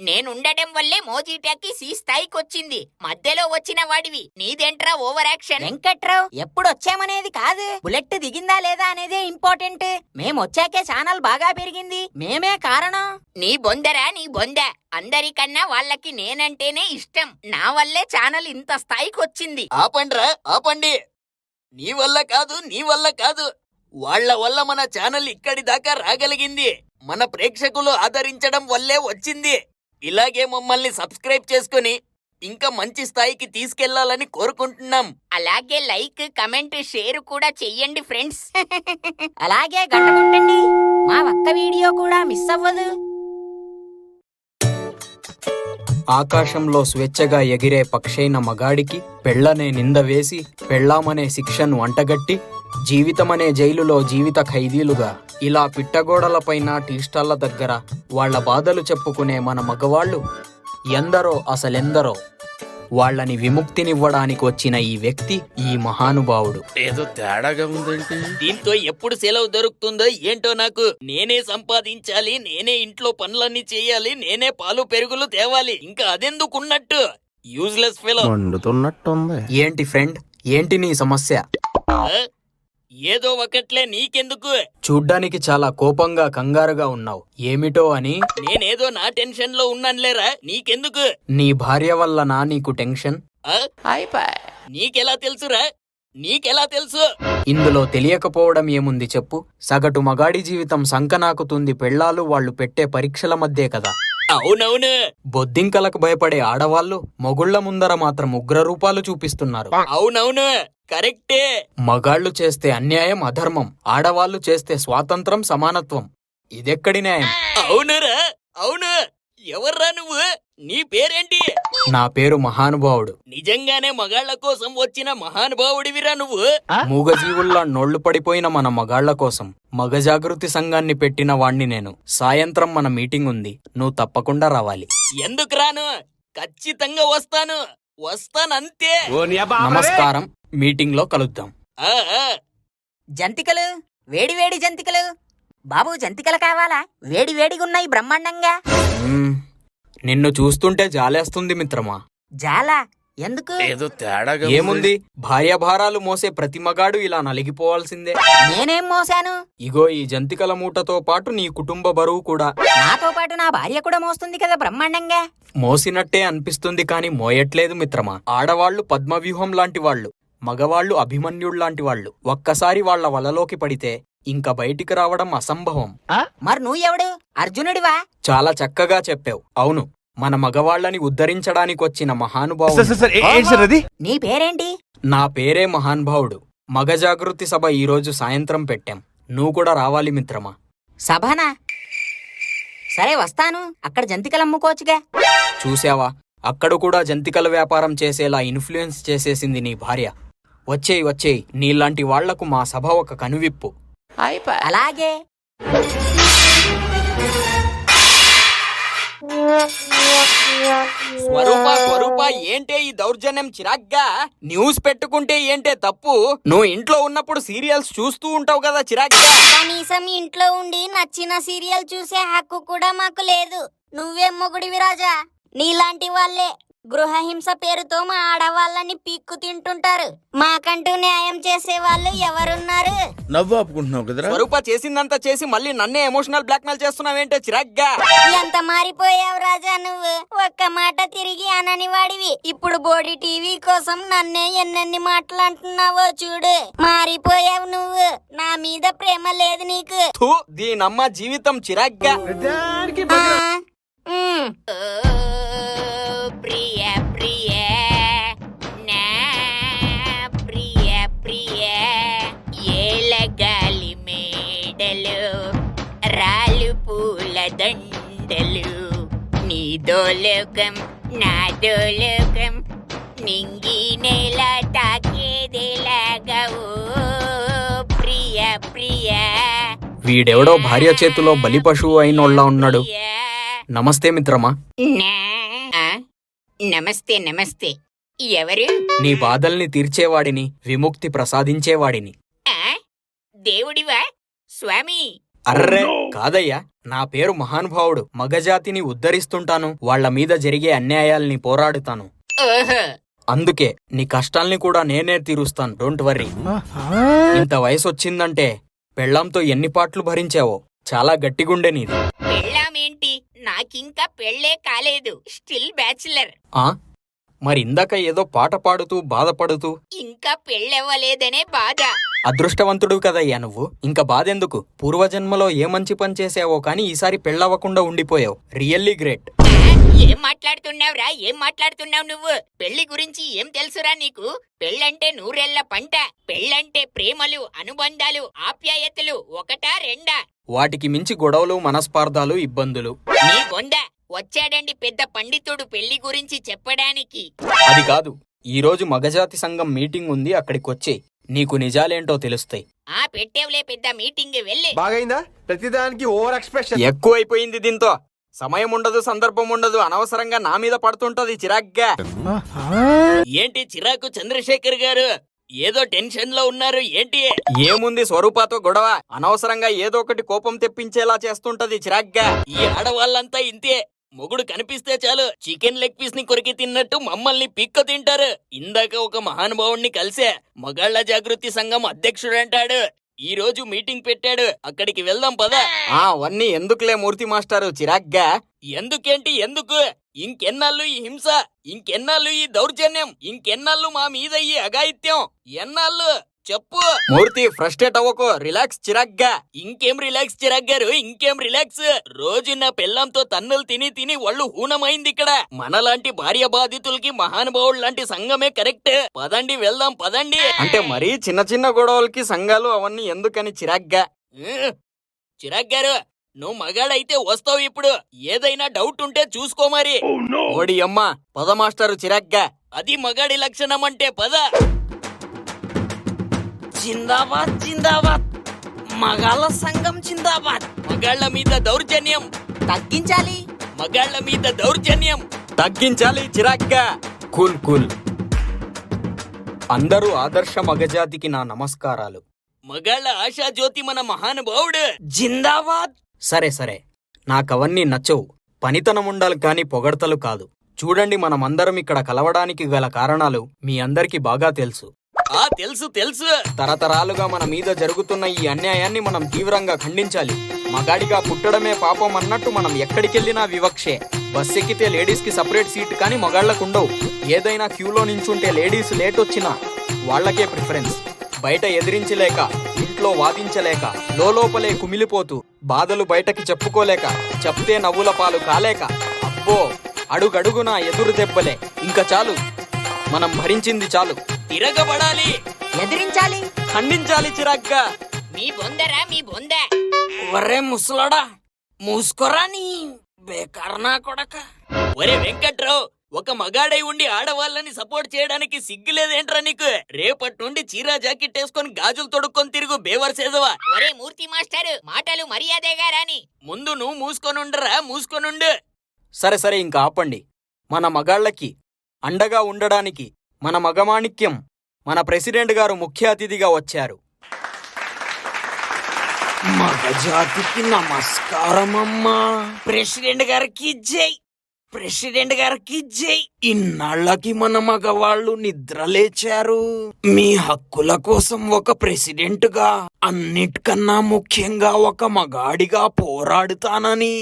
నేనుండడం వల్లే మోజీటాకి సి స్థాయికి వచ్చింది. మధ్యలో వచ్చిన వాడివి నీదేంట్రా ఓవర్ యాక్షన్? వెంకట్రావు ఎప్పుడొచ్చామనేది కాదు, బుల్లెట్ దిగిందా లేదా అనేదే ఇంపార్టెంట్. మేమొచ్చాకే ఛానల్ బాగా పెరిగింది, మేమే కారణం. నీ బొందరా నీ బొంద. అందరికన్నా వాళ్ళకి నేనంటేనే ఇష్టం. నా వల్లే ఛానల్ ఇంత స్థాయికి వచ్చింది. ఆపండ్రా ఆపండి. నీ వల్ల కాదు వాళ్ళ వల్ల మన ఛానల్ ఇక్కడి దాకా రాగలిగింది. మన ప్రేక్షకులు ఆదరించడం వల్లే వచ్చింది. ఇలాగే మమ్మల్ని సబ్స్క్రైబ్ చేసుకుని ఇంకా మంచి స్థాయికి తీసుకెళ్లాలని కోరుకుంటున్నాం. అలాగే లైక్ కమెంట్ షేర్ కూడా చెయ్యండి ఫ్రెండ్స్. అలాగే గంట కొట్టండి, మా ఒక్క వీడియో కూడా మిస్ అవ్వదు. ఆకాశంలో స్వేచ్ఛగా ఎగిరే పక్షైన మగాడికి పెళ్లనే నింద వేసి పెళ్లామనే శిక్షను అంటగట్టి జీవితమనే జైలులో జీవిత ఖైదీలుగా ఇలా పిట్టగోడలపైన టీస్టాళ్ల దగ్గర వాళ్ల బాధలు చెప్పుకునే మన మగవాళ్లు ఎందరో అసలెందరో. వాళ్ళని విముక్తినివ్వడానికి వచ్చిన ఈ వ్యక్తి ఈ మహానుభావుడు. ఏదో తేడాగా ఉందేంటి? దీంతో ఎప్పుడు సెలవు దొరుకుతుందో ఏంటో నాకు. నేనే సంపాదించాలి, నేనే ఇంట్లో పనులన్నీ చేయాలి, నేనే పాలు పెరుగులు తేవాలి. ఇంకా అదెందుకున్నట్టు? Useless fellow. వండుతున్నట్టుంది. ఏంటి ఫ్రెండ్, ఏంటి నీ సమస్య? ఏదో ఒకట్లే, నీకెందుకు? చూడ్డానికి చాలా కోపంగా కంగారుగా ఉన్నావు, ఏమిటో అని. నేనేదో నా టెన్షన్ లో ఉన్నానులేరా, నీకెందుకు? నీ భార్య వల్లనా నీకు టెన్షన్? నీకెలా తెలుసురా? నీకెలా తెలుసు? ఇందులో తెలియకపోవడం ఏముంది చెప్పు. సగటు మగాడి జీవితం సంకనాకుతుంది పెళ్లాలు వాళ్ళు పెట్టే పరీక్షల మధ్యే కదా. అవునవును. బొద్దింకలకు భయపడే ఆడవాళ్లు మొగుళ్ల ముందర మాత్రం ఉగ్రరూపాలు చూపిస్తున్నారు. అవునవును, కరెక్టే. మగాళ్లు చేస్తే అన్యాయం అధర్మం, ఆడవాళ్లు చేస్తే స్వాతంత్రం సమానత్వం. ఇదెక్కడి న్యాయం? అవునురా అవును. ఎవర్రా నువ్వు? నీ పేరేంటి? నా పేరు మహానుభావుడు. నిజంగానే మగాళ్ల కోసం వచ్చిన మహానుభావుడివిరా నువ్వు. మూగజీవుల్లా నోళ్లు పడిపోయిన మన మగాళ్ల కోసం మగ జాగృతి సంఘాన్ని పెట్టిన వాణ్ణి నేను. సాయంత్రం మన మీటింగ్ ఉంది, నువ్వు తప్పకుండా రావాలి. ఎందుకు రాను? ఖచ్చితంగా వస్తానంతే. నమస్కారం, మీటింగ్ లో కలుద్దాం. ఆ, ఆ. జంతికలు, వేడి వేడి జంతికలు. బాబు జంతికలు కావాలా? వేడి వేడిగున్నాయి బ్రహ్మాండంగా. నిన్ను చూస్తుంటే జాలేస్తుంది మిత్రమా. జాలా? ఎందుకు? ఏదో తేడాగా ఏముంది, భార్యాభారాలు మోసే ప్రతి మగాడు ఇలా నలిగిపోవాల్సిందే. నేనేం మోసాను? ఇగో ఈ జంతికల మూటతో పాటు నీ కుటుంబ బరువు కూడా. నాతో పాటు నా భార్య కూడా మోస్తుంది కదా బ్రహ్మాండంగా. మోసినట్టే అనిపిస్తుంది కాని మోయట్లేదు మిత్రమా. ఆడవాళ్లు పద్మవ్యూహం లాంటి వాళ్ళు, మగవాళ్లు అభిమన్యుళ్లాంటి వాళ్ళు. ఒక్కసారి వాళ్ల వలలోకి పడితే ఇంకా బయటికి రావడం అసంభవం. మరి నువ్వెవడు? అర్జునుడివా? చాలా చక్కగా చెప్పావు. అవును, మన మగవాళ్లని ఉద్ధరించడానికొచ్చిన మహానుభావుడు. నీ పేరేంటి? నా పేరే మహానుభావుడు. మగ జాగృతి సభ ఈరోజు సాయంత్రం పెట్టాం, నువ్వు కూడా రావాలి మిత్రమా. సభనా? సరే వస్తాను. అక్కడ జంతికలు అమ్ముకోవచ్చుగా. చూసావా, అక్కడ కూడా జంతికల వ్యాపారం చేసేలా ఇన్ఫ్లుయెన్స్ చేసేసింది నీ భార్య. వచ్చేయ్, నీలాంటి వాళ్లకు మా సభ ఒక కనువిప్పు. అలాగే. స్వరూప ఏంటే ఈ దౌర్జన్యం? చిరాగ్గా న్యూస్ పెట్టుకుంటే ఏంటే తప్పు? నువ్వు ఇంట్లో ఉన్నప్పుడు సీరియల్స్ చూస్తూ ఉంటావు కదా చిరాగ్గా. కనీసం ఇంట్లో ఉండి నచ్చిన సీరియల్ చూసే హక్కు కూడా మాకు లేదు. నువ్వేం మొగుడివి రాజా? నీలాంటి వాళ్ళే గృహహింస పేరుతో మా ఆడవాళ్ళని పీక్కు తింటుంటారు. మాకంటూ న్యాయం చేసే వాళ్ళు ఎవరున్నారు? నవ్వు ఆపుకుంటున్నావు కదరా. స్వరూప చేసిందంతా చేసి మళ్ళీ నన్నే ఎమోషనల్ బ్లాక్మెయిల్ చేస్తున్నావేంటే చిరాగ్గా. ఎంత మారిపోయావు రాజా నువ్వు. ఒక్క మాట తిరిగి అనని వాడివి. ఇప్పుడు బోడి టీవీ కోసం నన్నే ఎన్నెన్ని మాటలు అంటున్నావో చూడు. మారిపోయావు నువ్వు. నా మీద ప్రేమ లేదు నీకు. దీనమ్మ జీవితం చిరాగ్గా. ప్రియ ప్రియ నా ప్రియ ప్రియ ఏలగాలి మేడలు రాలు పూల దండలు నీదోలోకం నాదోలోకం నింగి నేల తాకేదేలాగా ఓ ప్రియ ప్రియ. వీడెవడో భార్య చేతిలో బలి పశువు అయినోళ్ళ ఉన్నాడు. నమస్తే మిత్రమా. నమస్తే. ఎవరు? నీ బాధల్ని తీర్చేవాడిని, విముక్తి ప్రసాదించేవాడిని. దేవుడివా స్వామి? అర్రే కాదయ్యా, నా పేరు మహానుభావుడు. మగజాతిని ఉద్ధరిస్తుంటాను, వాళ్ల మీద జరిగే అన్యాయాల్ని పోరాడుతాను. ఓహో, అందుకే నీ కష్టాల్ని కూడా నేనే తీరుస్తాను, డోంట్ వర్రీ. ఇంత వయసొచ్చిందంటే పెళ్ళాంతో ఎన్ని పాటలు భరించావో, చాలా గట్టిగుండే నీది. పెళ్ళామేంటి? నాకింకా పెళ్ళే కాలేదు, స్టిల్ బ్యాచులర్. ఆ మరి ఇందాక ఏదో పాట పాడుతూ బాధపడుతూ. ఇంకా పెళ్ళవ్వలేదనే బాధ. అదృష్టవంతుడు కదయ్యా నువ్వు, ఇంకా బాధెందుకు? పూర్వజన్మలో ఏ మంచి పని చేసావో కానీ ఈసారి పెళ్ళవ్వకుండా ఉండిపోయావు. Really great. ఏం మాట్లాడుతున్నావురా? ఏం మాట్లాడుతున్నావు నువ్వు? పెళ్లి గురించి ఏం తెలుసురా నీకు? పెళ్ళంటే నూరేళ్ల పంట. పెళ్ళంటే ప్రేమలు, అనుబంధాలు, ఆప్యాయతలు ఒకటా రెండా? వాటికి మించి గొడవలు, మనస్పార్థాలు, ఇబ్బందులు. నీ బొంద. వచ్చాడండి పెద్ద పండితుడు పెళ్లి గురించి చెప్పడానికి. అది కాదు, ఈరోజు మగజాతి సంఘం మీటింగ్ ఉంది, అక్కడికొచ్చే నీకు నిజాలేంటో తెలుస్తాయి. ఆ పెట్టేవులే పెద్ద మీటింగ్ వెళ్ళి. బాగైందా? ప్రతిదానికి ఓవర్ ఎక్స్ప్రెషన్. ఎక్కువైపోయింది దీంతో. సమయం ఉండదు, సందర్భం ఉండదు, అనవసరంగా నా మీద పడుతుంటది చిరాగ్గా. ఏంటి చిరాకు చంద్రశేఖర్ గారు? ఏదో టెన్షన్ లో ఉన్నారు ఏంటి? ఏముంది స్వరూపాతో గొడవ, అనవసరంగా ఏదో ఒకటి కోపం తెప్పించేలా చేస్తుంటది చిరాగ్గా. ఈ ఆడవాళ్ళంతా ఇంతే. మొగుడు కనిపిస్తే చాలు చికెన్ లెగ్ పీస్ ని కొరికి తిన్నట్టు మమ్మల్ని పిక్క తింటారు. ఇందాక ఒక మహానుభావుణ్ణి కలిసే, మగాళ్ల జాగృతి సంఘం అధ్యక్షుడంటాడు. ఈ రోజు మీటింగ్ పెట్టాడు, అక్కడికి వెళ్దాం పదా. అవన్నీ ఎందుకులే మూర్తి మాస్టారు చిరాగ్గా. ఎందుకేంటి ఎందుకు? ఇంకెన్నాళ్ళు ఈ హింస, ఇంకెన్నాళ్ళు ఈ దౌర్జన్యం, ఇంకెన్నాళ్ళు మా మీద ఈ అఘాయిత్యం? ఎన్నాళ్ళు చెప్పు. మూర్తి ఫ్రస్ట్రేట్ అవ్వకో, రిలాక్స్ చిరాగ్గా. ఇంకేం రిలాక్స్ చిరాగ్ గారు, ఇంకేం రిలాక్స్? రోజు నా పెళ్ళంతో తన్నులు తిని తిని ఒళ్ళు హూనమైంది ఇక్కడ. మనలాంటి భార్య బాధితులకి మహానుభావుడు లాంటి సంఘమే కరెక్ట్. పదండి వెళ్దాం పదండి. అంటే మరీ చిన్న చిన్న గొడవలకి సంఘాలు అవన్నీ ఎందుకని చిరాగ్గా. చిరాగ్ గారు, నువ్వు మగాడైతే వస్తావు ఇప్పుడు. ఏదైనా డౌట్ ఉంటే చూసుకో మరి. ఓడి అమ్మ పద మాస్టారు చిరాగ్గా. అది మగాడి లక్షణం అంటే పద. జిందాబాద్ జిందాబాద్, మగాళ్ళ సంఘం జిందాబాద్. మగాళ్ళ మీద దౌర్జన్యం తగ్గించాలి. మగాళ్ళ మీద దౌర్జన్యం తగ్గించాలి చిరాగ్గా. Cool cool. అందరూ ఆదర్శ మగజాతికి నా నమస్కారాలు. మగాళ్ళ ఆశాజ్యోతి మన మహానుభావుడు జిందాబాద్. సరే సరే, నాకవన్నీ నచ్చవు. పనితనం ఉండాలి కాని పొగడ్తలు కాదు. చూడండి, మనమందరం ఇక్కడ కలవడానికి గల కారణాలు మీ అందరికీ బాగా తెలుసు. తెలుసు తెలుసు. తరతరాలుగా మన మీద జరుగుతున్న ఈ అన్యాయాన్ని మనం తీవ్రంగా ఖండించాలి. మగాడిగా పుట్టడమే పాపం అన్నట్టు మనం ఎక్కడికెళ్ళినా వివక్షే. బస్ ఎక్కితే లేడీస్ కి సపరేట్ సీట్ కానీ మగాళ్లకుండవు. ఏదైనా క్యూలో నించుంటే లేడీస్ లేట్ వచ్చినా వాళ్లకే ప్రిఫరెన్స్. బయట ఎదిరించలేక, ఇంట్లో వాదించలేక, లోపలే కుమిలిపోతూ, బాధలు బయటకి చెప్పుకోలేక, చెప్తే నవ్వుల పాలు కాలేక, అబ్బో అడుగడుగునా ఎదురు దెబ్బలే. ఇంకా చాలు, మనం భరించింది చాలు. తిరగబడాలి, ఎదిరించాలి, ఖండించాలి చిరాగ్గా. మీ బొందరా మీ బొంద. ఒరే ముసలోడా, మూసుకోరా నీ బేకారనా కొడక. ఒరే వెంకట్రావు, ఒక మగాడై ఉండి ఆడవాళ్ళని సపోర్ట్ చేయడానికి సిగ్గులేదేంట్రా నీకు? రేపటి నుండి చీరా జాకెట్ వేసుకొని గాజులు తొడుక్కొని తిరుగు బేవర్సేదవా. ఒరే మూర్తి మాస్టారు, మాటలు మర్యాదగా రాని. ముందు నువ్వు మూసుకొనుండరా, మూసుకొనుండు. సరే సరే, ఇంకా ఆపండి. మన మగాళ్ళకి అండగా ఉండడానికి మన మగమాణిక్యం, మన ప్రెసిడెంట్ గారు ముఖ్య అతిథిగా వచ్చారు. మగజాతికి నమస్కారమమ్మా. ప్రెసిడెంట్ గారికి జై, ప్రెసిడెంట్ గారికి జై. ఇన్నాళ్ళకి మన మగవాళ్ళు నిద్రలేచారు. మీ హక్కుల కోసం ఒక ప్రెసిడెంట్ గా, అన్నిటికన్నా ముఖ్యంగా ఒక మగాడిగా పోరాడుతానని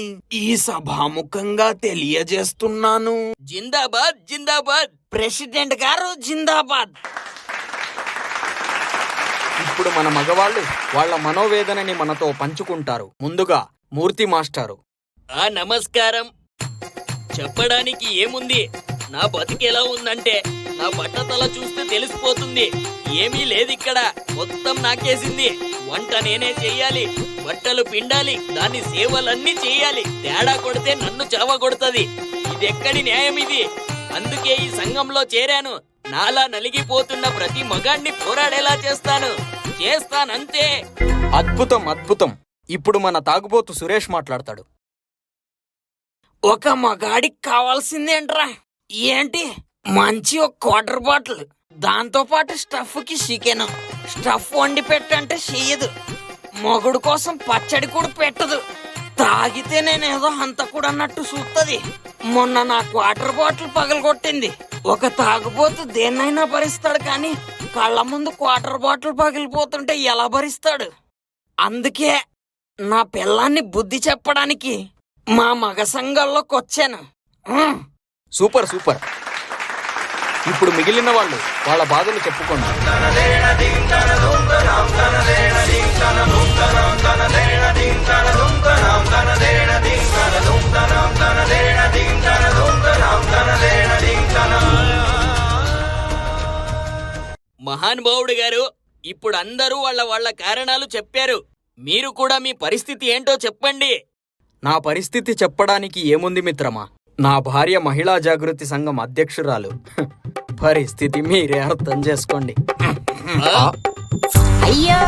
ఈ సభాముఖంగా తెలియజేస్తున్నాను. జిందాబాద్ జిందాబాద్, ప్రెసిడెంట్ గారు జిందాబాద్. ఇప్పుడు మన మగవాళ్ళు వాళ్ళ మనోవేదనని మనతో పంచుకుంటారు. ముందుగా మూర్తి మాస్టారు. నమస్కారం. చెప్పడానికి ఏముంది? నా బతికెలా ఉందంటే నా బట్టతల చూస్తే తెలిసిపోతుంది. ఏమీ లేదిక్కడ, మొత్తం నాకేసింది. వంట నేనే చెయ్యాలి, బట్టలు పిండాలి, దాని సేవలన్నీ చెయ్యాలి. తేడా కొడితే నన్ను చావగొడుతుంది. ఇదెక్కడి న్యాయం ఇది? అందుకే ఈ సంఘంలో చేరాను. నాలా నలిగిపోతున్న ప్రతి మగాణ్ణి పోరాడేలా చేస్తానంతే. అద్భుతం అద్భుతం. ఇప్పుడు మన తాగుబోతు సురేష్ మాట్లాడతాడు. ఒక మగాడికి కావాల్సిందేంట్రా? ఏంటి? మంచి ఒక క్వార్టర్ బాటిల్, దాంతో పాటు స్టఫ్ కి చికెన్. స్టఫ్ వండి పెట్టంటే చెయ్యదు. మొగుడు కోసం పచ్చడి కూడా పెట్టదు. తాగితే నేనేదో హంతకుడు అన్నట్టు చూస్తుంది. మొన్న నా వాటర్ బాటిల్ పగలగొట్టింది. ఒక తాగుబోతు దేన్నైనా భరిస్తాడు, కానీ కళ్ళ ముందు వాటర్ బాటిల్ పగిలిపోతుంటే ఎలా భరిస్తాడు? అందుకే నా పిల్లాన్ని బుద్ధి చెప్పడానికి మా మగ సంఘంలోకి వచ్చాను. Super super. ఇప్పుడు మిగిలిన వాళ్ళు వాళ్ళ బాధలు చెప్పుకోండి. మహానుభావుడు గారు, ఇప్పుడు అందరూ వాళ్ళ కారణాలు చెప్పారు. మీరు కూడా మీ పరిస్థితి ఏంటో చెప్పండి. నా పరిస్థితి చెప్పడానికి ఏముంది మిత్రమా? నా భార్య మహిళా జాగృతి సంఘం అధ్యక్షురాలు. పరిస్థితి మీరే అర్థం చేసుకోండి. అయ్యో